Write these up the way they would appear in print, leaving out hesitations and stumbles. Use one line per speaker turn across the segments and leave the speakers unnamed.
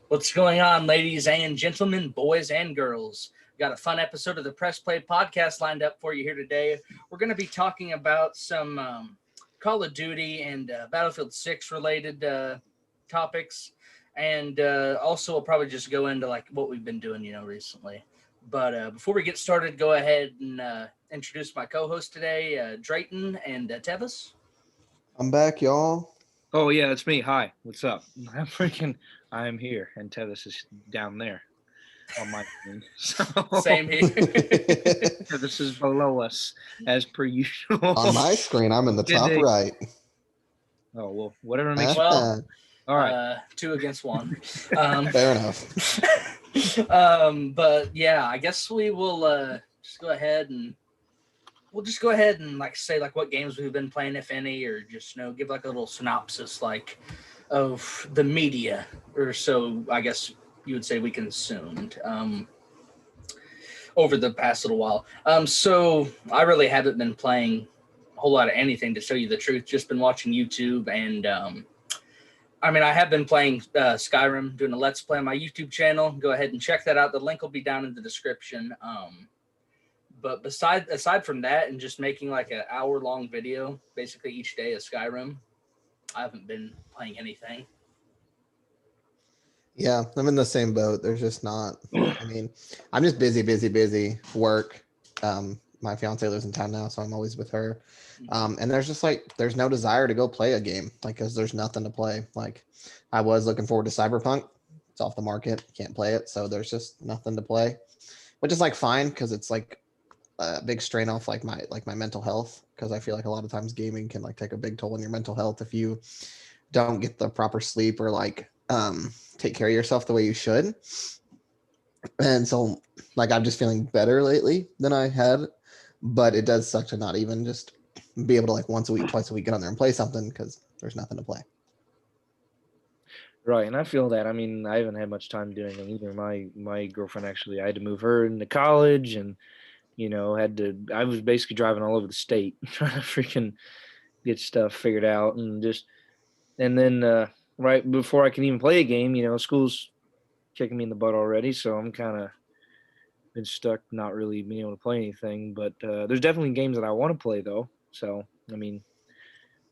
What's going on, ladies and gentlemen, boys and girls? We got a fun episode of the Press Play Podcast lined up for you here today. We're going to be talking about some Call of Duty and Battlefield 6 related topics. And also we'll probably just go into like what we've been doing, recently. But before we get started, go ahead and introduce my co-host today, Drayton and Tevis.
I'm back, y'all.
Oh yeah, it's me. Hi, what's up? I'm here, and Tevis is down there on my screen. So,
Same here.
Tevis is below us, as per usual.
On my screen, I'm in the top right.
Oh well, whatever makes you.
Well,
all right.
2 against 1.
Fair enough.
But yeah, I guess we will just go ahead and say like what games we've been playing, if any, or just give like a little synopsis like of the media, or so I guess you would say we consumed over the past little while. So I really haven't been playing a whole lot of anything, to show you the truth. Just been watching YouTube, and I have been playing Skyrim, doing a Let's Play on my YouTube channel. Go ahead and check that out. The link will be down in the description. But aside from that, and just making like an hour-long video, basically each day of Skyrim, I haven't been playing anything.
Yeah, I'm in the same boat. There's just not. I'm just busy. Work. My fiance lives in town now, so I'm always with her. And there's no desire to go play a game, because there's nothing to play. Like, I was looking forward to Cyberpunk. It's off the market. Can't play it, so there's just nothing to play, which is fine, because it's a big strain off my mental health, because I feel like a lot of times gaming can take a big toll on your mental health if you don't get the proper sleep or take care of yourself the way you should. And so I'm just feeling better lately than I had, but it does suck to not even just be able to once a week, twice a week get on there and play something, because there's nothing to play.
Right, and I feel that. I haven't had much time doing it either. My girlfriend, actually, I had to move her into college, and I was basically driving all over the state trying to freaking get stuff figured out, and then right before I can even play a game, school's kicking me in the butt already, so I'm kind of been stuck not really being able to play anything. But there's definitely games that I want to play though, so in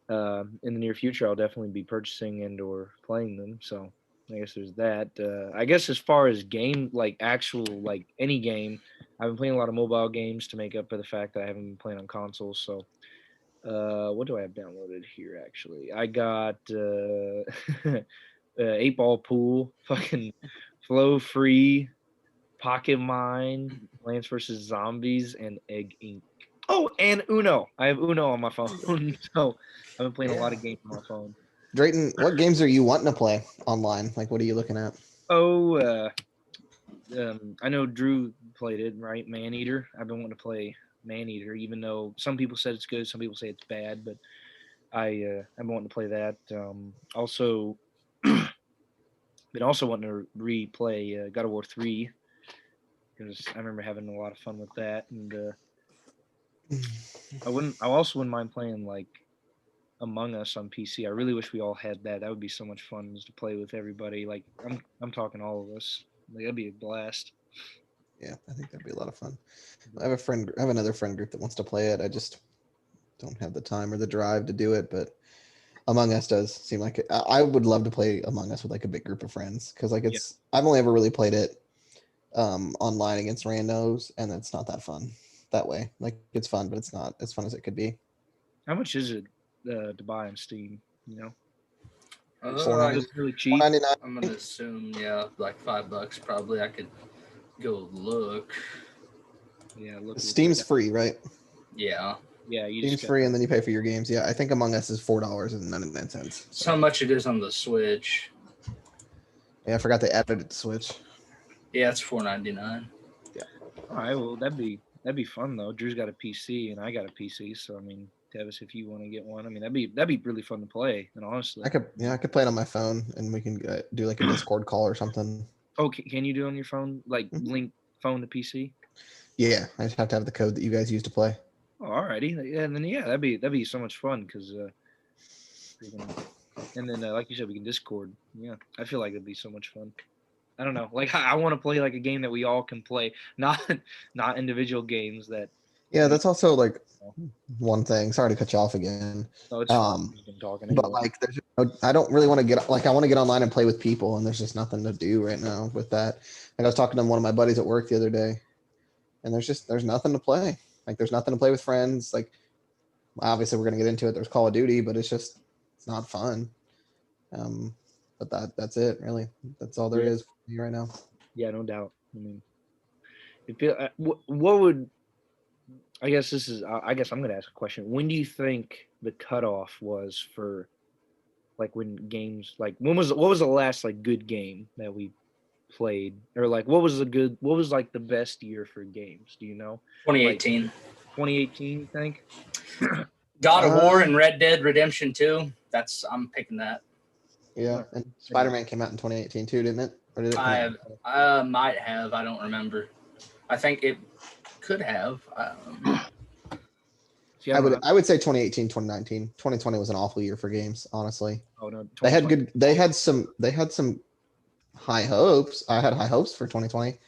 the near future I'll definitely be purchasing and or playing them, so I guess there's that. I guess as far as game, any game, I've been playing a lot of mobile games to make up for the fact that I haven't been playing on consoles. So, what do I have downloaded here? Actually, I got 8-Ball Pool, fucking Flow Free, Pocket Mine, Plants vs Zombies, and Egg Inc. Oh, and Uno. I have Uno on my phone, so I've been playing a lot of games on my phone.
Drayton, what games are you wanting to play online? What are you looking at?
Oh, I know Drew played it, right? Maneater. I've been wanting to play Maneater, even though some people said it's good, some people say it's bad, but I've been wanting to play that. Also, been also wanting to replay God of War 3, because I remember having a lot of fun with that, and I also wouldn't mind playing Among Us on PC. I really wish we all had that. That would be so much fun, just to play with everybody. I'm talking all of us. That'd be a blast.
Yeah, I think that'd be a lot of fun. I have another friend group that wants to play it. I just don't have the time or the drive to do it, but Among Us does seem like it. I would love to play Among Us with a big group of friends, because I've only ever really played it online against randos, and it's not that fun that way. It's fun, but it's not as fun as it could be.
How much is it to buy on Steam?
$4.99.
Really cheap.
I'm gonna assume $5 probably. I could go look.
Yeah, look.
Steam's free, right?
Yeah.
Yeah,
Steam's free, and then you pay for your games. Yeah, I think Among Us is $4.99.
That's how much it is on the Switch.
Yeah, I forgot they added it to Switch.
Yeah, it's $4.99.
Yeah.
All right, well that'd be fun though. Drew's got a PC and I got a PC, so Tevis, if you want to get one, that'd be really fun to play. And honestly,
I could play it on my phone, and we can do a Discord call or something.
Oh, can you do it on your phone? Link phone to PC?
Yeah, I just have to have the code that you guys use to play.
Oh, alrighty. Yeah, and then that'd be so much fun, because and then like you said, we can Discord. Yeah, I feel like it'd be so much fun. I don't know. Like I want to play like a game that we all can play, not individual games that.
Yeah, that's also like one thing. Sorry to cut you off again.
Oh, it's fine. I've just been talking
But
anyway.
like, I don't really want to get like I want to get online and play with people, and there's just nothing to do right now with that. Like I was talking to one of my buddies at work the other day, and there's nothing to play. Like there's nothing to play with friends. Like obviously we're gonna get into it. There's Call of Duty, but it's not fun. But that's it really. That's all there is for me right now.
Yeah, no doubt. I mean, what would I guess this is? I guess I'm gonna ask a question. When do you think the cutoff was for, like, when games like what was the last like good game that we played, or like what was like the best year for games? Do you know?
2018.
Like, 2018, you think?
God of War and Red Dead Redemption 2. I'm picking that.
Yeah, and Spider-Man came out in 2018 too, didn't it? Or did it?
I might have. I don't remember. I think it could have.
See,
I would say 2018, 2019. 2020 was an awful year for games, honestly.
Oh no,
They had some high hopes. I had high hopes for 2020,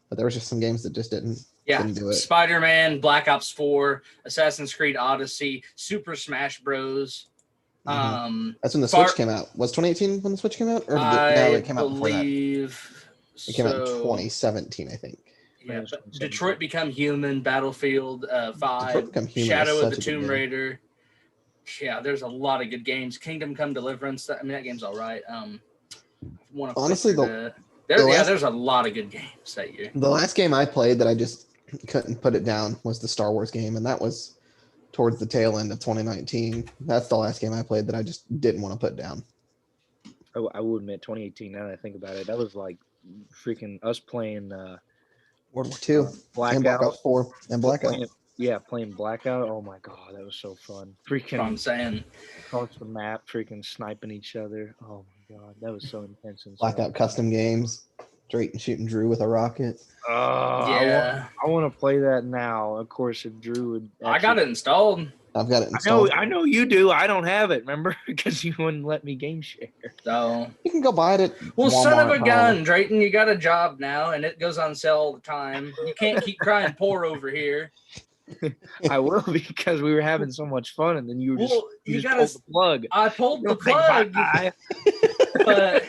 but there was just some games that just didn't do it.
Spider-Man, Black Ops 4, Assassin's Creed Odyssey, Super Smash Bros.
That's when the Switch came out. Was 2018 when the Switch came out, or it came out before that? It came out in 2017, I think.
Yeah, Detroit Become Human, Battlefield 5, Shadow of the Tomb Raider. Yeah, there's a lot of good games. Kingdom Come Deliverance. I mean, that game's all right.
Honestly,
there's a lot of good games that year.
The last game I played that I just couldn't put it down was the Star Wars game, and that was towards the tail end of 2019. That's the last game I played that I just didn't want to put down.
I will admit, 2018. Now that I think about it, that was like freaking us playing
World War II,
Blackout,
and Blackout 4, and Blackout.
Playing Blackout. Oh my god, that was so fun. Freaking,
I'm saying,
across the map, freaking sniping each other. Oh my god, that was so intense. And
Blackout custom games, straight and shooting Drew with a rocket.
Yeah,
I want to play that now. Of course, if Drew would.
I got it installed.
I've got it installed.
I know you do. I don't have it. Remember, because you wouldn't let me game share.
So
you can go buy it at
Well,
Walmart,
son of a gun, Drayton, you got a job now, and it goes on sale all the time. You can't keep crying poor over here.
I will, because we were having so much fun, and then you were pulled the plug.
I pulled the plug, but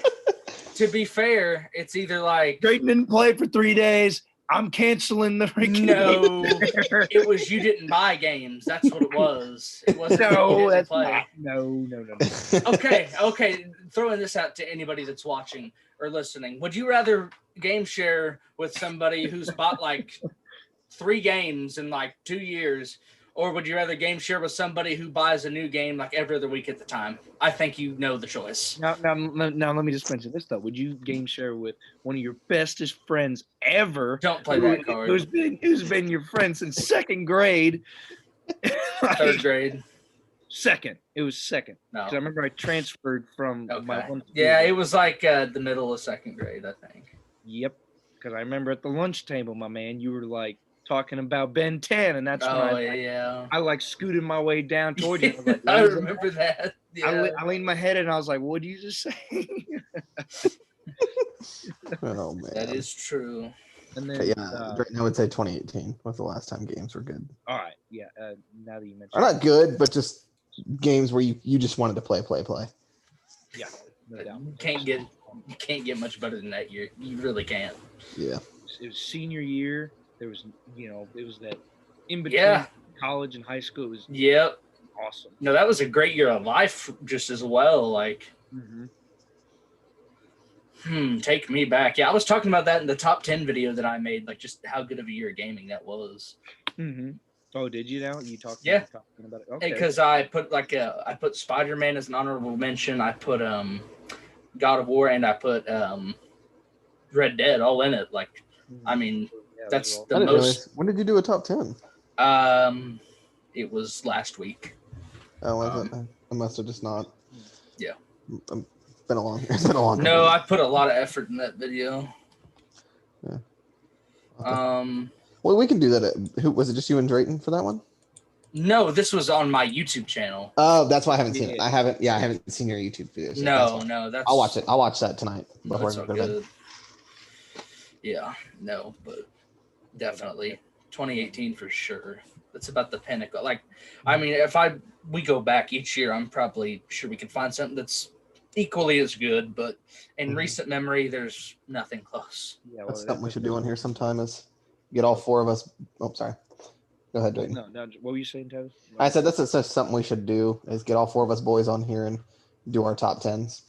to be fair, it's either like
Drayton didn't play for 3 days. I'm canceling the freaking
No, it was you didn't buy games. That's what it was. It wasn't
that's
play.
No.
Okay. Throwing this out to anybody that's watching or listening. Would you rather game share with somebody who's bought like 3 games in like 2 years, or would you rather game share with somebody who buys a new game like every other week at the time? I think you know the choice.
Now, let me just mention this though. Would you game share with one of your bestest friends ever?
Don't play that card.
Who's been your friend since 2nd grade?
3rd grade.
Second. It was second.
No.
I remember I transferred from my one.
Yeah, it was like the middle of 2nd grade, I think.
Yep. Because I remember at the lunch table, my man, you were like talking about Ben 10, and that's when I like scooted my way down toward you.
Like, I remember that. Yeah.
I leaned my head and I was like, "What did you just say?"
Oh man,
that is true.
And then I would say 2018 was the last time games were good.
All right, yeah. Now that you mentioned,
or not good, but just games where you just wanted to play.
Yeah, no doubt.
You can't get much better than that year. You really can't.
Yeah.
It was senior year. There was, it was that in between college and high school. It was awesome.
No, that was a great year of life just as well. Like, take me back. Yeah, I was talking about that in the top 10 video that I made, like just how good of a year of gaming that was.
Oh, did you now? You talked about it? Okay.
Because I put I put Spider-Man as an honorable mention. I put God of War, and I put Red Dead all in it. Like, I mean, that's the most.
When did you do a top 10?
It was last week.
Oh, was it? I must have just not.
Yeah.
It's been a long.
No, I put a lot of effort in that video.
Yeah. Okay. Well, we can do that. Who was it? Just you and Drayton for that one?
No, this was on my YouTube channel.
Oh, that's why I haven't seen it.
Yeah.
I haven't seen your YouTube videos yet.
That's
I'll watch it. I'll watch that tonight
No,
before
it's
I
all
go to bed.
good. Yeah, no, but definitely 2018 for sure. That's about the pinnacle. Like, I mean, if we go back each year, I'm probably sure we could find something that's equally as good. But in recent memory, there's nothing close.
Yeah,
That's something we should do on here sometime. Is get all four of us. Oh, sorry. Go ahead, Drayton.
No, what were you saying, Travis?
I said that's something we should do. Is get all four of us boys on here and do our top tens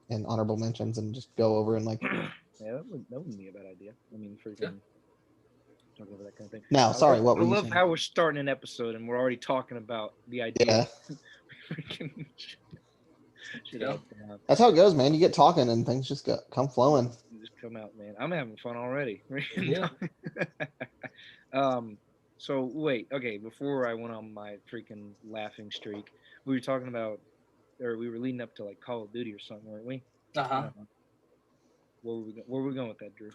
and honorable mentions and just go over and like.
Yeah, that wouldn't be a bad idea. I mean, freaking talk over that kind of thing.
Now, sorry, what were you saying?
I love how we're starting an episode and we're already talking about the idea.
Yeah.
Yeah.
That's how it goes, man. You get talking and things just come flowing.
Just come out, man. I'm having fun already.
Yeah.
So wait, okay. Before I went on my freaking laughing streak, we were talking about, or we were leading up to like Call of Duty or something, weren't we? Where were we going with that, Drew?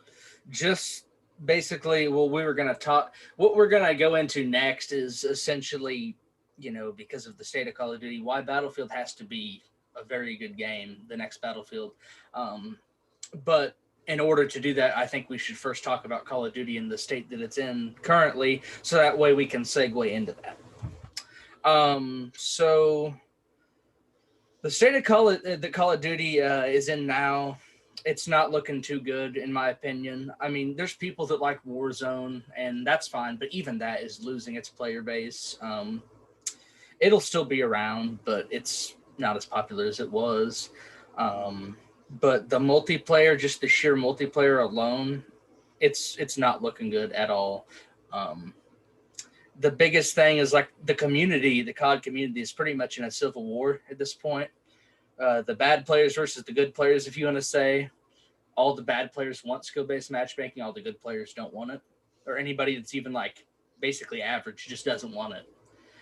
Just basically, what we're going to go into next is essentially, because of the state of Call of Duty, why Battlefield has to be a very good game, the next Battlefield. But in order to do that, I think we should first talk about Call of Duty and the state that it's in currently, so that way we can segue into that. So the state of Call of Duty is in now, it's not looking too good, in my opinion. I mean, there's people that like Warzone, and that's fine, but even that is losing its player base. It'll still be around, but it's not as popular as it was. But the multiplayer, just the sheer multiplayer alone, it's not looking good at all. The biggest thing is like the community, the COD community is pretty much in a civil war at this point. The bad players versus the good players, if you want to say. All the bad players want skill-based matchmaking. All the good players don't want it. Or anybody that's even like basically average just doesn't want it.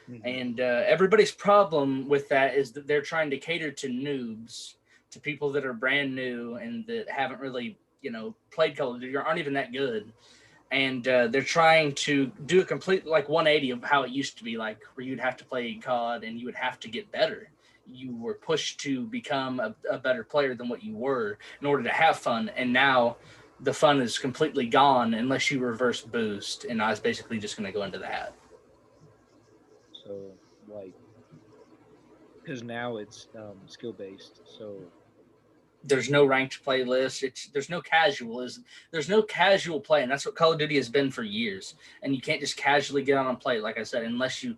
Mm-hmm. And everybody's problem with that is that they're trying to cater to noobs, to people that are brand new and that haven't really, played Call of Duty or aren't even that good. And they're trying to do a complete like 180 of how it used to be, like where you'd have to play COD and you would have to get better. You were pushed to become a better player than what you were in order to have fun. And now the fun is completely gone unless you reverse boost. And I was basically just going to go into that.
So, like, because now it's skill-based, so...
There's no ranked playlist. There's no casual play, and that's what Call of Duty has been for years. And you can't just casually get on and play, like I said, unless you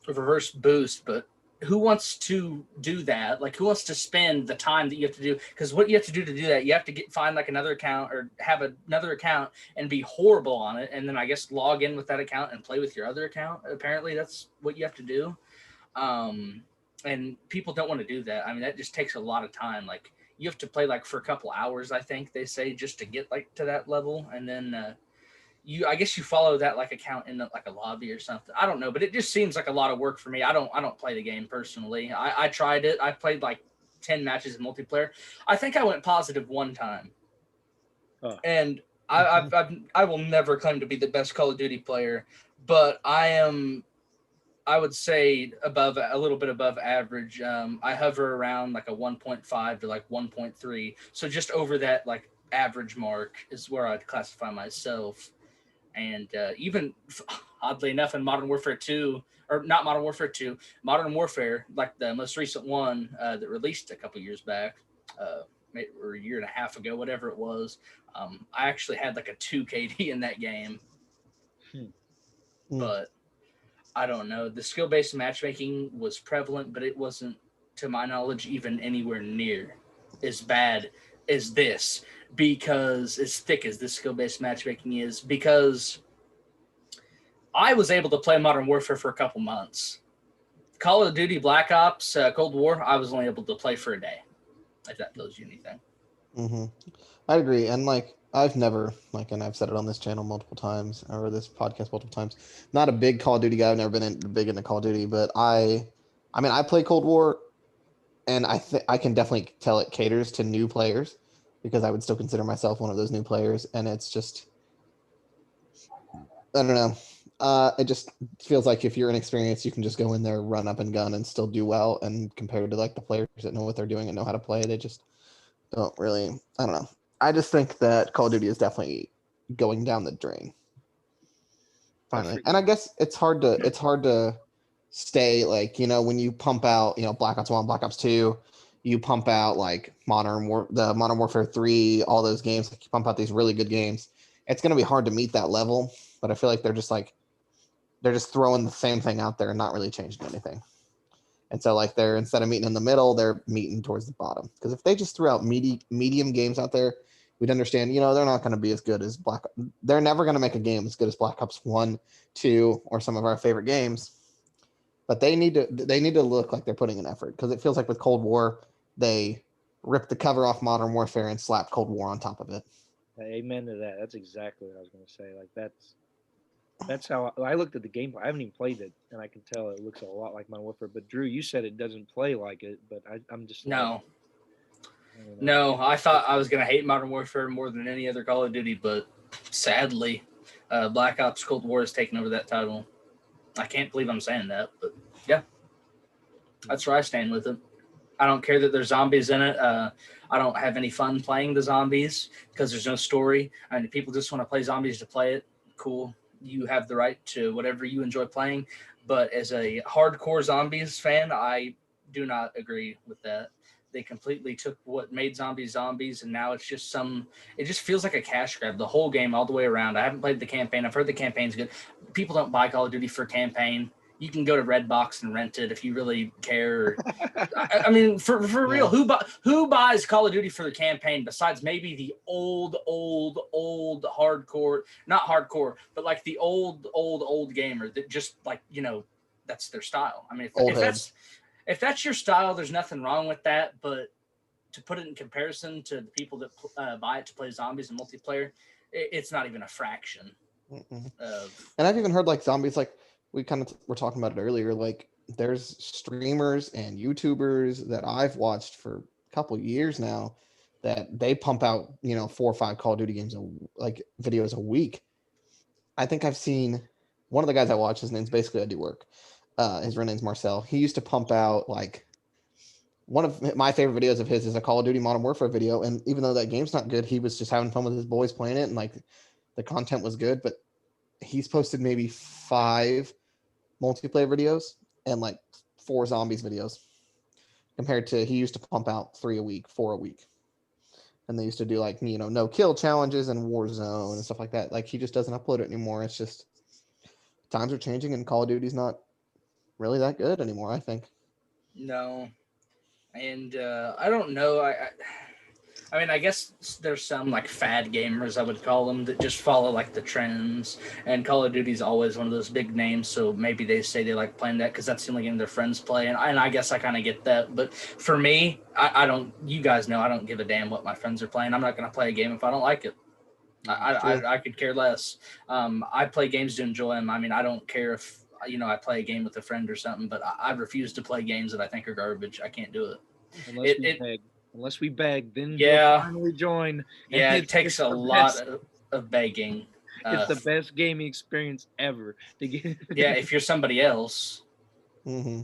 reverse boost. But who wants to do that? Like, who wants to spend the time that you have to do? Because what you have to do that, you have to find like another account or have another account and be horrible on it, and then I guess log in with that account and play with your other account. Apparently, that's what you have to do. And people don't want to do that. I mean, that just takes a lot of time. Like, you have to play like for a couple hours, I think they say, just to get like to that level. And then I guess you follow that like account in like a lobby or something. I don't know, but it just seems like a lot of work for me. I don't play the game personally. I tried it. I played like 10 matches in multiplayer. I think I went positive one time. And I will never claim to be the best Call of Duty player, but I would say a little bit above average. I hover around like a 1.5 to like 1.3. So just over that like average mark is where I'd classify myself. And even oddly enough in Modern Warfare 2, or not Modern Warfare 2, Modern Warfare, like the most recent one that released a couple years back, or a year and a half ago, whatever it was, I actually had like a 2 KD in that game. But I don't know. The skill-based matchmaking was prevalent, but it wasn't, to my knowledge, even anywhere near as bad as this, because as thick as this skill-based matchmaking is, because I was able to play Modern Warfare for a couple months. Call of Duty Black Ops Cold War, I was only able to play for a day, if that tells you anything.
Mm-hmm. I agree. And like, I've never, like, and I've said it on this channel multiple times, or this podcast multiple times, not a big Call of Duty guy. I've never been big into Call of Duty, but I mean, I play Cold War, and I can definitely tell it caters to new players, because I would still consider myself one of those new players. And it's just, I don't know. It just feels like if you're inexperienced, you can just go in there, run up and gun, and still do well. And compared to like the players that know what they're doing and know how to play, they just don't really. I don't know. I just think that Call of Duty is definitely going down the drain. Finally, and I guess it's hard to stay like, when you pump out, Black Ops 1, Black Ops 2, you pump out like Modern Warfare 3, all those games, like you pump out these really good games. It's going to be hard to meet that level, but I feel like they're just throwing the same thing out there and not really changing anything. And so like they're, instead of meeting in the middle, they're meeting towards the bottom. Because if they just threw out medium games out there, we'd understand, they're not going to be as good as they're never going to make a game as good as Black Ops 1, 2, or some of our favorite games. But they need to look like they're putting an effort, because it feels like with Cold War, they ripped the cover off Modern Warfare and slapped Cold War on top of it.
Amen to that. That's exactly what I was going to say. Like that's how I looked at the gameplay. I haven't even played it, and I can tell it looks a lot like Modern Warfare. But Drew, you said it doesn't play like it, but I'm just
no. No, I thought I was going to hate Modern Warfare more than any other Call of Duty, but sadly, Black Ops Cold War has taken over that title. I can't believe I'm saying that, but yeah, that's where I stand with it. I don't care that there's zombies in it. I don't have any fun playing the zombies because there's no story. I mean, people just want to play zombies to play it. Cool. You have the right to whatever you enjoy playing. But as a hardcore zombies fan, I do not agree with that. They completely took what made zombies, and now it's just it just feels like a cash grab the whole game all the way around. I haven't played the campaign. I've heard the campaign's good. People don't buy Call of Duty for campaign. You can go to Redbox and rent it if you really care. I mean, for real, who buys Call of Duty for the campaign besides maybe the old hardcore, not hardcore, but like the old gamer that just like, that's their style. I mean, if that's your style, there's nothing wrong with that. But to put it in comparison to the people that buy it to play zombies and multiplayer, it's not even a fraction.
And I've even heard like zombies, like we kind of were talking about it earlier, like there's streamers and YouTubers that I've watched for a couple of years now that they pump out, 4 or 5 Call of Duty games, like videos a week. I think I've seen one of the guys I watch, his name's basically I Do Work. His real name's Marcel. He used to pump out like one of my favorite videos of his is a Call of Duty Modern Warfare video. And even though that game's not good, he was just having fun with his boys playing it. And like the content was good, but he's posted maybe 5 multiplayer videos and like 4 zombies videos compared to he used to pump out 3 a week, 4 a week. And they used to do like, no kill challenges and Warzone and stuff like that. Like he just doesn't upload it anymore. It's just times are changing and Call of Duty's not really that good anymore, I think.
No. And I don't know. I mean, I guess there's some like fad gamers, I would call them, that just follow like the trends. And Call of Duty is always one of those big names, so maybe they say they like playing that because that's the only game their friends play. And I guess I kind of get that. But for me, I don't. You guys know I don't give a damn what my friends are playing. I'm not going to play a game if I don't like it. I could care less. I play games to enjoy them. I mean, I don't care if I play a game with a friend or something, but I refuse to play games that I think are garbage. I can't do it.
Unless we beg, then
we'll
finally join.
Yeah, it takes a lot of begging.
It's the best gaming experience ever to get.
Yeah, if you're somebody else.
Mm-hmm.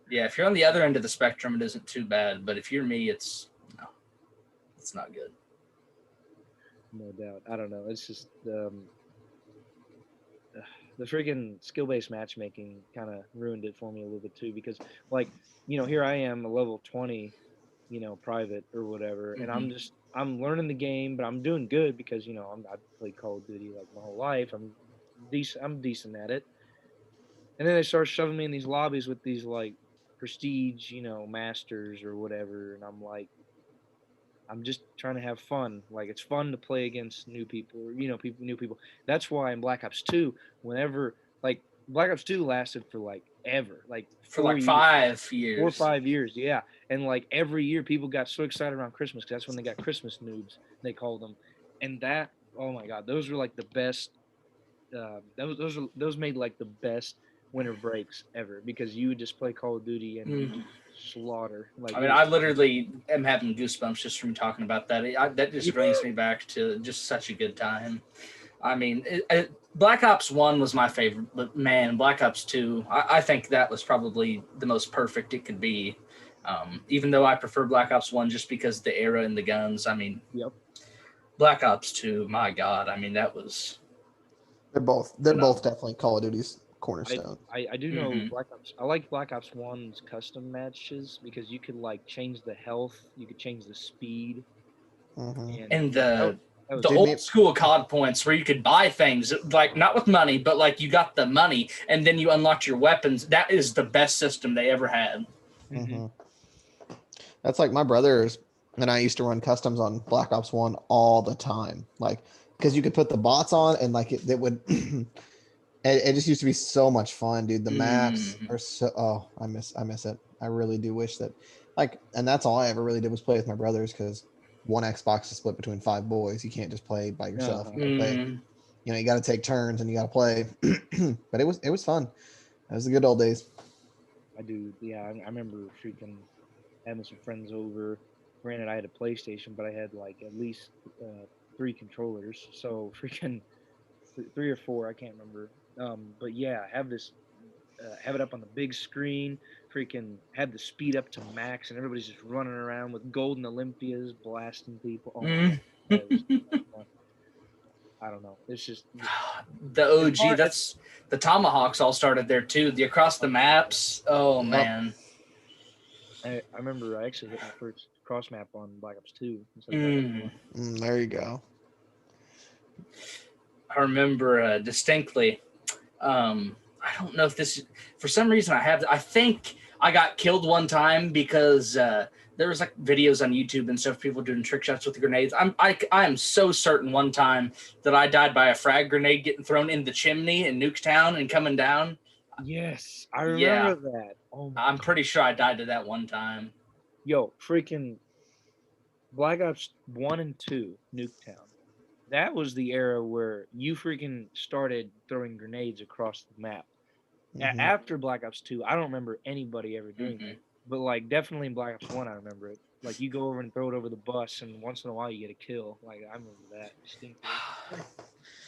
Yeah, if you're on the other end of the spectrum, it isn't too bad. But if you're me, it's not good.
No doubt. I don't know. It's just the freaking skill-based matchmaking kind of ruined it for me a little bit too, because like, here I am a level 20, private or whatever.
Mm-hmm.
And I'm learning the game, but I'm doing good because, I've played Call of Duty like my whole life. I'm decent at it. And then they start shoving me in these lobbies with these like prestige, masters or whatever. And I'm like, I'm just trying to have fun. Like it's fun to play against new people, or, new people. That's why in Black Ops 2, whenever like Black Ops 2 lasted for like ever, like
for like 5 years,
4 or 5 years, yeah. And like every year, people got so excited around Christmas because that's when they got Christmas noobs, they called them. And that, oh my God, those were like the best. Those made like the best winter breaks ever, because you would just play Call of Duty and slaughter. Like,
I mean, I literally am having goosebumps just from talking about that. That just brings me back to just such a good time. I mean, Black Ops 1 was my favorite, but man, Black Ops 2, I think that was probably the most perfect it could be. Even though I prefer Black Ops 1 just because the era and the guns. I mean,
Yep.
Black Ops 2, my God. I mean, that was.
They're both definitely Call of Duty's cornerstone.
I do know Black Ops. I like Black Ops 1's custom matches because you could like change the health, you could change the speed,
And
that was
the old school COD points where you could buy things, like not with money, but like you got the money and then you unlocked your weapons. That is the best system they ever had.
That's like my brothers and I used to run customs on Black Ops 1 all the time. Like, because you could put the bots on and like it would it just used to be so much fun, dude. The maps are so I miss it. I really do wish that like, and that's all I ever really did was play with my brothers because one Xbox is split between 5 boys. You can't just play by yourself. You gotta play, you know, you got to take turns and you got to play. But it was fun. It was the good old days.
I do. Yeah, I remember freaking having some friends over. Granted, I had a PlayStation, but I had like at least 3 controllers. So freaking 3 or 4, I can't remember. But yeah, have it up on the big screen. Freaking have the speed up to max, and everybody's just running around with golden Olympias blasting people. Oh, man, that was fun. I don't know. It's just
the OG. That's the Tomahawks all started there too. The across the maps. Oh man.
I remember I actually hit my first cross map on Black Ops 2.
There you go.
I remember distinctly. I don't know if this, for some reason I think I got killed one time because there was like videos on YouTube and stuff, people doing trick shots with the grenades. I am so certain one time that I died by a frag grenade getting thrown in the chimney in Nuketown and coming down.
Yes, I remember that.
Oh I'm pretty sure I died to that one time.
Yo, freaking Black Ops 1 and 2, Nuketown. That was the era where you freaking started throwing grenades across the map. After Black Ops 2, I don't remember anybody ever doing that. But like definitely in Black Ops 1, I remember it. Like you go over and throw it over the bus, and once in a while you get a kill. Like I remember that distinctly.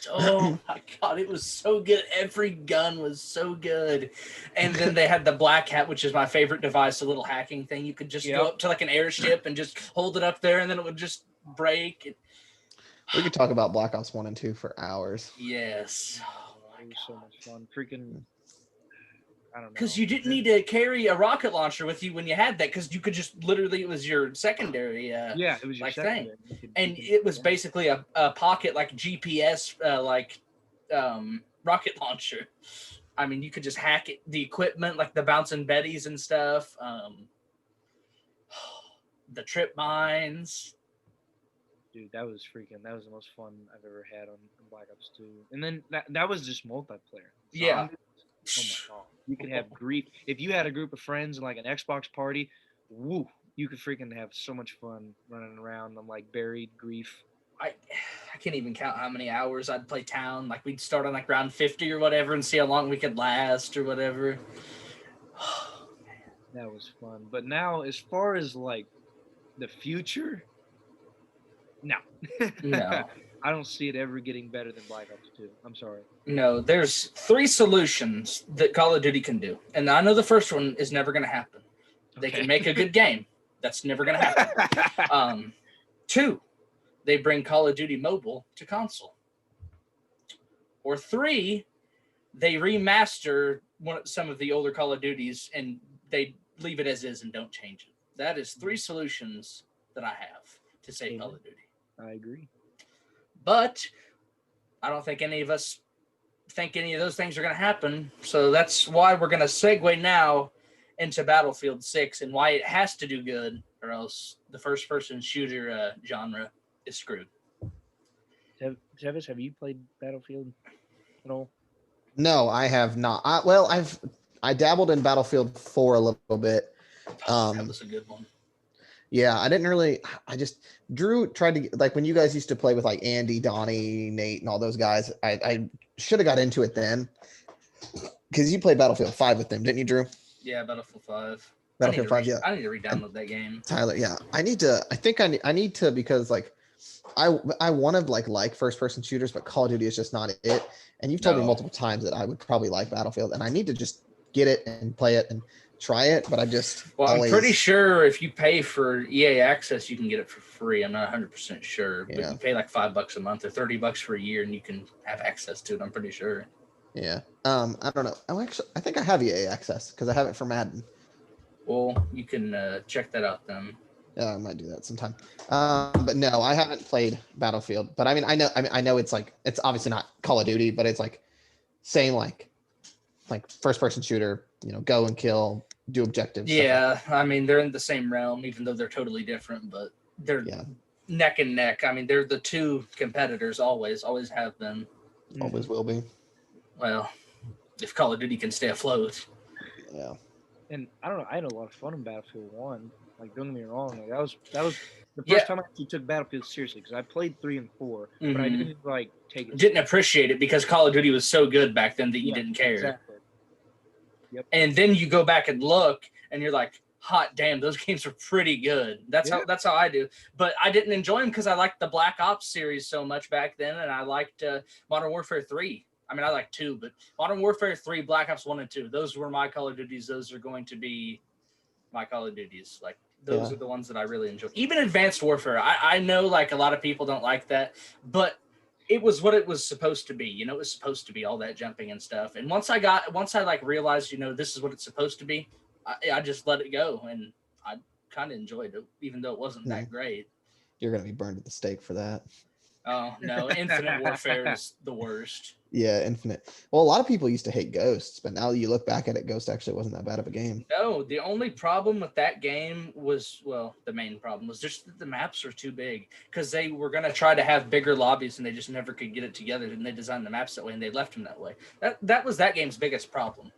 Oh my God, it was so good. Every gun was so good. And then they had the Black Hat, which is my favorite device, a little hacking thing. You could just go up to like an airship and just hold it up there, and then it would just break.
We could talk about Black Ops 1 and 2 for hours.
Yes. Oh my God.
It was so much fun. Freaking, I don't know.
Because you didn't need to carry a rocket launcher with you when you had that, because you could just literally, it was your secondary
it was your
like
secondary
thing. And it was basically a pocket like GPS rocket launcher. I mean, you could just hack it, the equipment, like the bouncing betties and stuff. The trip mines.
Dude, that was the most fun I've ever had on Black Ops 2. And then that was just multiplayer.
Yeah.
Oh my God. You could have grief. If you had a group of friends and like an Xbox party, woo, you could freaking have so much fun running around on like buried grief.
I can't even count how many hours I'd play town. Like we'd start on like round 50 or whatever and see how long we could last or whatever.
Oh, man. That was fun. But now as far as like the future, no. I don't see it ever getting better than Black Ops 2. I'm sorry. No,
there's 3 solutions that Call of Duty can do. And I know the first one is never going to happen. They can make a good game. That's never going to happen. 2, they bring Call of Duty Mobile to console. Or 3, they remaster some of the older Call of Duties and they leave it as is and don't change it. That is 3 solutions that I have to save Call of Duty.
I agree.
But I don't think any of us think any of those things are going to happen. So that's why we're going to segue now into Battlefield 6 and why it has to do good, or else the first-person shooter genre is screwed.
Tevis, have you played Battlefield at all?
No, I have not. I dabbled in Battlefield 4 a little bit.
That was a good one.
Yeah, I didn't really. Drew tried to, like, when you guys used to play with like Andy, Donnie, Nate, and all those guys. I should have got into it then, because you played Battlefield 5 with them, didn't you, Drew?
Yeah, Battlefield 5.
Battlefield 5, yeah.
I need to re-download that game.
Tyler, yeah, I need to. I think I need to, because like I want to like first person shooters, but Call of Duty is just not it. And you've told me
No.
multiple times that I would probably like Battlefield, and I need to just get it and play it and try it. But I just
Well,
always,
I'm pretty sure if you pay for EA access, you can get it for free. I'm not 100% sure, but
Yeah.
you pay like $5 a month or $30 for a year, and you can have access to it. I'm pretty sure.
Yeah. I don't know. I think I have EA access because I have it for Madden.
Well, you can check that out then.
Yeah, I might do that sometime. But no, I haven't played Battlefield. But I know it's like it's obviously not Call of Duty, but it's like same like first person shooter. Go and kill, do objectives.
Yeah, I mean they're in the same realm, even though they're totally different, but they're neck and neck. I mean they're the two competitors always have been.
Always will be.
Well, if Call of Duty can stay afloat.
Yeah.
And I don't know. I had a lot of fun in Battlefield 1. Like, don't get me wrong. Like, that was the first time I actually took Battlefield seriously because I played 3 and 4, but I didn't like take it.
Didn't appreciate it because Call of Duty was so good back then that you didn't care.
Exactly. Yep.
And then you go back and look, and you're like, "Hot damn, those games are pretty good." That's how I do. But I didn't enjoy them because I liked the Black Ops series so much back then, and I liked Modern Warfare 3. I mean, I like 2, but Modern Warfare 3, Black Ops 1 and 2, those were my Call of Duties. Those are going to be my Call of Duties. Like, those are the ones that I really enjoy. Even Advanced Warfare, I know, like, a lot of people don't like that, but it was what it was supposed to be. It was supposed to be all that jumping and stuff. And once I realized, this is what it's supposed to be, I just let it go, and I kind of enjoyed it, even though it wasn't that great.
You're going to be burned at the stake for that.
Oh, no. Infinite Warfare is the worst.
Yeah, Infinite. Well, a lot of people used to hate Ghosts, but now you look back at it, Ghost actually wasn't that bad of a game.
No, the only problem with that game was, the main problem was just that the maps are too big because they were going to try to have bigger lobbies and they just never could get it together, and they designed the maps that way and they left them that way. That was that game's biggest problem.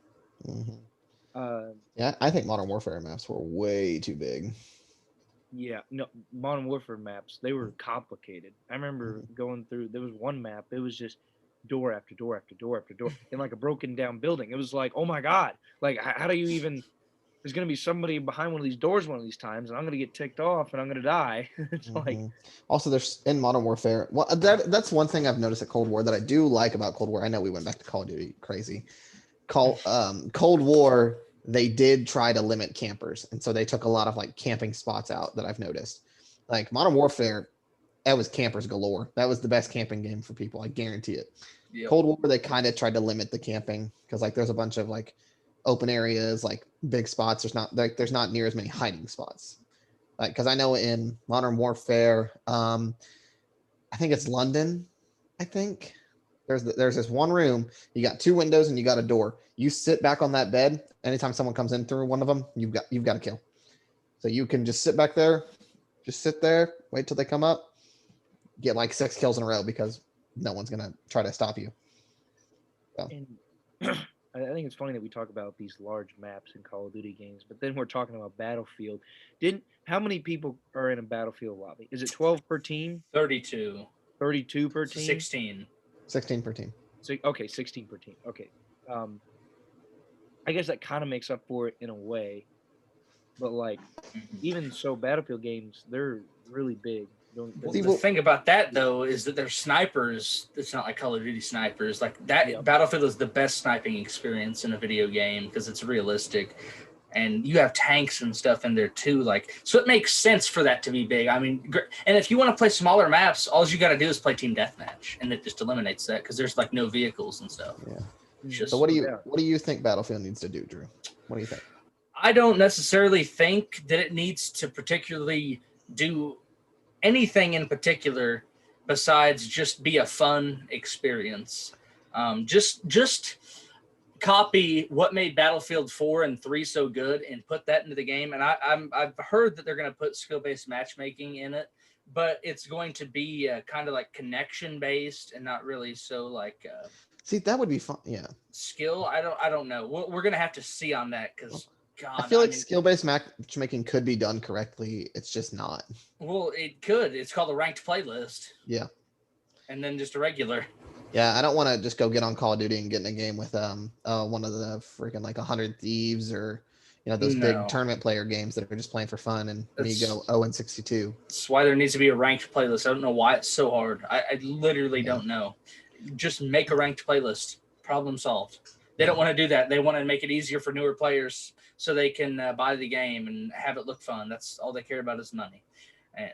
Mm-hmm. Yeah, I think Modern Warfare maps were way too big.
Yeah, no, Modern Warfare maps, they were complicated. I remember going through, there was one map, it was just door after door after door after door in like a broken down building. It was like, oh my God, like how do you even, there's going to be somebody behind one of these doors one of these times and I'm going to get ticked off and I'm going to die. It's like.
Also, there's in Modern Warfare, well, that's one thing I've noticed at Cold War that I do like about Cold War. I know we went back to Call of Duty crazy. Cold War, they did try to limit campers, and so they took a lot of like camping spots out that I've noticed. Like Modern Warfare, that was campers galore. That was the best camping game for people, I guarantee it. Yep. Cold War, they kind of tried to limit the camping because like there's a bunch of like open areas, like big spots. There's not near as many hiding spots. Like because I know in Modern Warfare, I think it's London. I think there's this one room. You got 2 windows and you got a door. You sit back on that bed. Anytime someone comes in through one of them, you've got to kill. So you can just sit back there, just sit there, wait till they come up, get like 6 kills in a row because no one's gonna try to stop you. So.
And I think it's funny that we talk about these large maps in Call of Duty games, but then we're talking about Battlefield. How many people are in a Battlefield lobby? Is it 12 per team?
32.
32 per team?
16.
16 per team.
So, okay, 16 per team. Okay. I guess that kind of makes up for it in a way. But, like, even so, Battlefield games, they're really big.
The thing about that, though, is that they're snipers. It's not like Call of Duty snipers. Like, that Battlefield is the best sniping experience in a video game because it's realistic. And you have tanks and stuff in there, too. Like, so it makes sense for that to be big. I mean, and if you want to play smaller maps, all you got to do is play Team Deathmatch. And it just eliminates that because there's, like, no vehicles and stuff.
Yeah. So what do you think Battlefield needs to do, Drew? What do you think?
I don't necessarily think that it needs to particularly do anything in particular besides just be a fun experience. Just copy what made Battlefield 4 and 3 so good and put that into the game. And I've heard that they're going to put skill-based matchmaking in it, but it's going to be kind of like connection-based and not really so like
see, that would be fun. Yeah.
Skill. I don't know. We're going to have to see on that because God,
I feel like skill-based matchmaking could be done correctly. It's just not.
Well, it could. It's called a ranked playlist.
Yeah.
And then just a regular.
Yeah, I don't want to just go get on Call of Duty and get in a game with one of the freaking like 100 Thieves or You know, those big
No.
tournament player games that are just playing for fun, and me go 0-62.
That's why there needs to be a ranked playlist. I don't know why it's so hard. I literally don't know. Just make a ranked playlist. Problem solved. They don't want to do that. They want to make it easier for newer players so they can buy the game and have it look fun. That's all they care about is money. And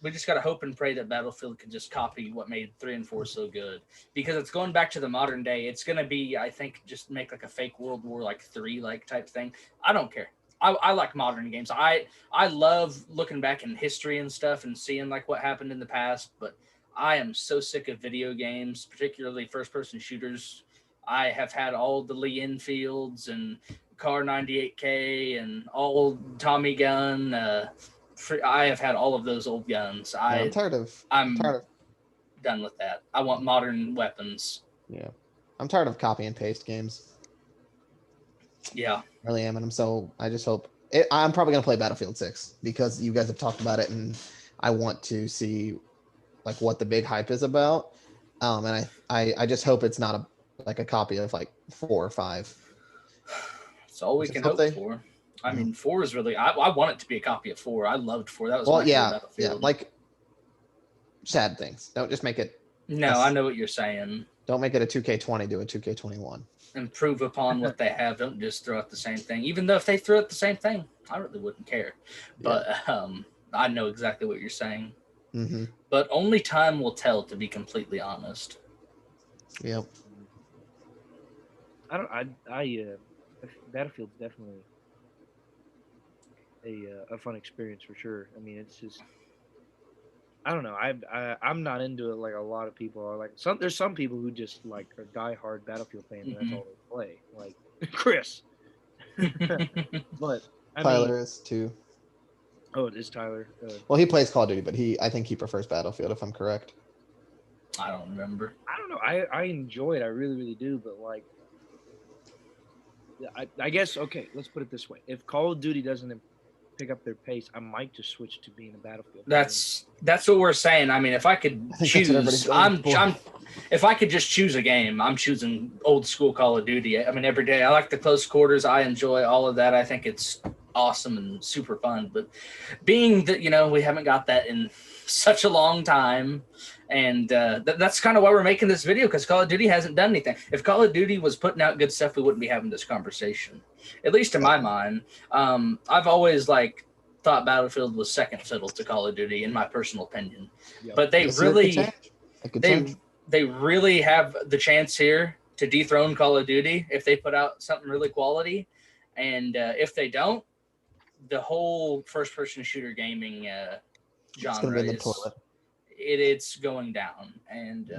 we just got to hope and pray that Battlefield can just copy what made 3 and 4 so good. Because it's going back to the modern day. It's going to be, I think, just make like a fake World War like 3 like type thing. I don't care. I like modern games. I love looking back in history and stuff and seeing like what happened in the past. But I am so sick of video games, particularly first-person shooters. I have had all the Lee Enfields and Car 98K and all Tommy gun. I have had all of those old guns.
I'm tired of. I'm tired of
done with that. I want modern weapons.
Yeah, I'm tired of copy and paste games.
Yeah,
I really am, and I just hope. I'm probably gonna play Battlefield 6 because you guys have talked about it, and I want to see like what the big hype is about. And I just hope it's not a copy of like 4 or 5.
That's all we can hope for. I mean, 4 is really. I want it to be a copy of 4. I loved 4. That was my favorite Battlefield.
Yeah, like sad things. Don't just make it.
No, I know what you're saying.
Don't make it a 2K20. Do a 2K21.
Improve upon what they have. Don't just throw out the same thing. Even though if they threw out the same thing, I really wouldn't care. But I know exactly what you're saying.
Mm-hmm.
But only time will tell, to be completely honest.
Yep.
Battlefield's definitely a fun experience for sure. I mean, it's just, I don't know. I'm not into it like a lot of people are. Like there's some people who just like are diehard Battlefield fans, and that's all they play. Like Chris. But
Tyler is too.
Oh, it is Tyler.
Well, he plays Call of Duty, but I think he prefers Battlefield, if I'm correct.
I don't remember.
I don't know. I enjoy it. I really, really do. But like, I guess, okay, let's put it this way. If Call of Duty doesn't pick up their pace, I might just switch to being a Battlefield.
That's what we're saying. I mean, if I could choose, if I could just choose a game, I'm choosing old school Call of Duty. I mean, every day I like the close quarters. I enjoy all of that. I think it's awesome and super fun. But being that, we haven't got that in such a long time. And that's kind of why we're making this video, because Call of Duty hasn't done anything. If Call of Duty was putting out good stuff, we wouldn't be having this conversation, at least in my mind. I've always thought Battlefield was second fiddle to Call of Duty, in my personal opinion. Yep. But they really have the chance here to dethrone Call of Duty if they put out something really quality. And if they don't, the whole first-person shooter gaming genre it's going down. And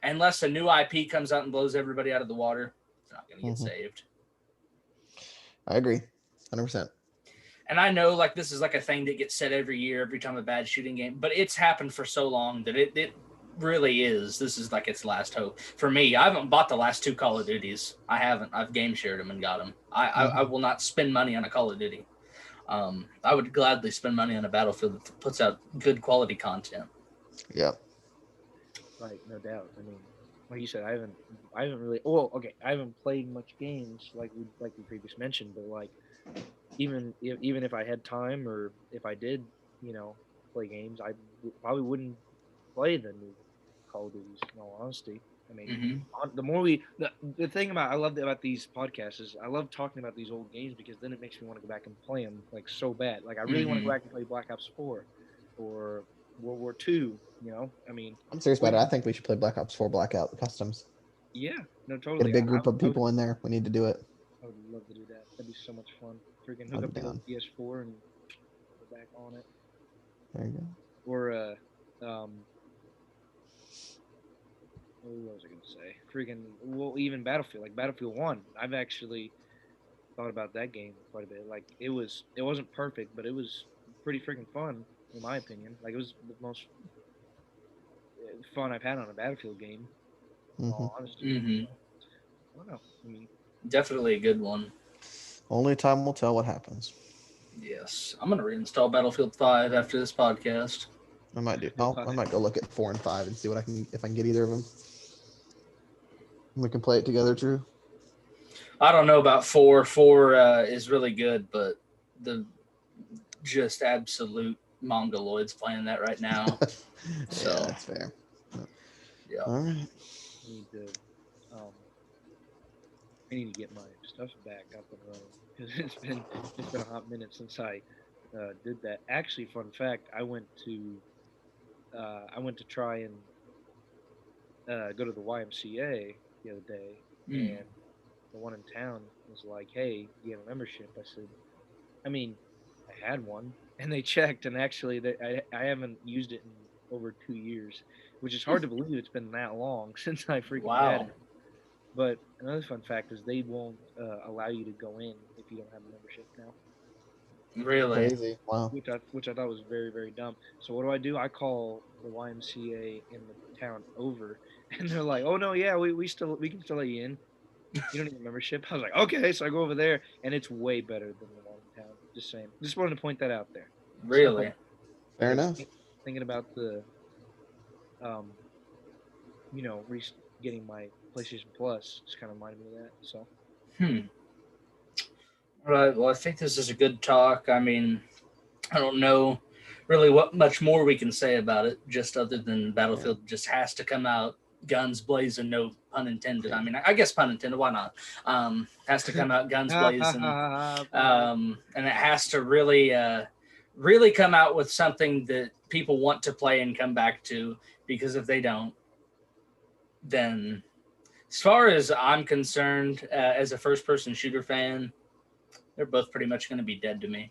unless a new IP comes out and blows everybody out of the water, it's not going to get saved.
I agree, 100%.
And I know this is a thing that gets said every year, every time a bad shooting game, but it's happened for so long that it really is. This is its last hope. For me, I haven't bought the last 2 Call of Duties. I haven't. I've game shared them and got them. I will not spend money on a Call of Duty. I would gladly spend money on a Battlefield that puts out good quality content.
Yeah.
Right, no doubt. I mean, like you said, I haven't really. Well, okay, I haven't played much games like we previously mentioned, but even if I had time, or if I did, play games, I probably wouldn't play the new Call of Duties. In all honesty, I mean, the more the thing about these podcasts is I love talking about these old games, because then it makes me want to go back and play them so bad. I really want to go back and play Black Ops 4 or World War II. I mean,
I'm serious about it. I think we should play Black Ops 4 Blackout Customs.
Yeah, no, totally.
Get a big group of people in there. We need to do it.
I would love to do that. That'd be so much fun. Freaking hook up the PS4 and go back on it.
There you go.
Or what was I gonna say? Even Battlefield, Battlefield 1. I've actually thought about that game quite a bit. It wasn't perfect, but it was pretty freaking fun, in my opinion. It was the most fun I've had on a Battlefield game. In all honesty. I don't know. I mean,
definitely a good one.
Only time will tell what happens.
Yes, I'm gonna reinstall Battlefield 5 after this podcast.
I might do. I might go look at 4 and 5 and see if I can get either of them. We can play it together, Drew.
I don't know about 4. 4 is really good, but the just absolute mongoloids playing that right now. So
Yeah, that's fair.
yeah.
All right.
I need to get my stuff back up and running because it's been a hot minute since I did that. Actually, fun fact: I went to try and go to the YMCA the other day,
Mm.
and the one in town was like, "Hey, do you have a membership?" I said, "I mean, I had one," and they checked, and actually, I haven't used it in over 2 years, which is hard to believe. It's been that long since I freaking had
Wow.
it. But another fun fact is they won't allow you to go in if you don't have a membership now,
Really?
Crazy. Wow.
which I thought was very very dumb. So what do? I call the YMCA in the town over, and they're like, "Oh no, yeah, we can still let you in. You don't need a membership." I was like, "Okay," so I go over there, and it's way better than the one in town. Just saying. Just wanted to point that out there. So
Really?
Fair
yeah,
enough.
thinking about the um, getting my PlayStation Plus just kind of reminded me of that. So.
Hmm. All right. Well, I think this is a good talk. I mean, I don't know really what much more we can say about it, just other than Battlefield just has to come out guns blazing, no pun intended. I mean, I guess pun intended, why not? Has to come out guns blazing. And it has to really come out with something that people want to play and come back to, because if they don't, then as far as I'm concerned, as a first person shooter fan, they're both pretty much going to be dead to me.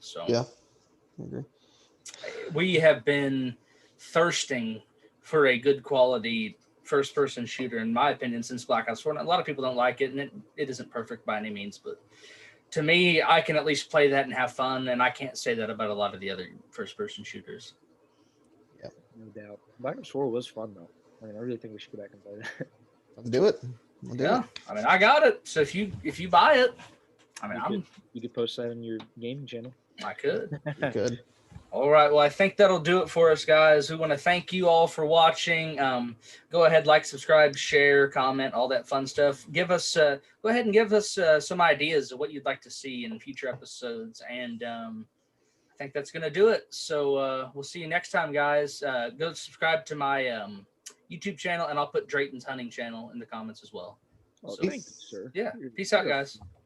So
Yeah. I agree.
we have been thirsting for a good quality first person shooter, in my opinion, since Black Ops 4. A lot of people don't like it, and it isn't perfect by any means, but to me, I can at least play that and have fun, and I can't say that about a lot of the other first person shooters.
No doubt. Black Ops 4 was fun though. I mean, I really think we should go back and play that.
Let's do it. We'll do
Yeah,
it.
I mean, I got it. So if you buy it, I mean,
You could post that on your gaming channel.
I could.
You could.
All right. Well, I think that'll do it for us, guys. We want to thank you all for watching. Go ahead, like, subscribe, share, comment, all that fun stuff. Give us, go ahead and give us some ideas of what you'd like to see in future episodes. And I think that's going to do it. So we'll see you next time, guys. Go subscribe to my YouTube channel, and I'll put Drayton's hunting channel in the comments as well.
Oh,
So,
thank you, sir.
yeah. Peace out, guys.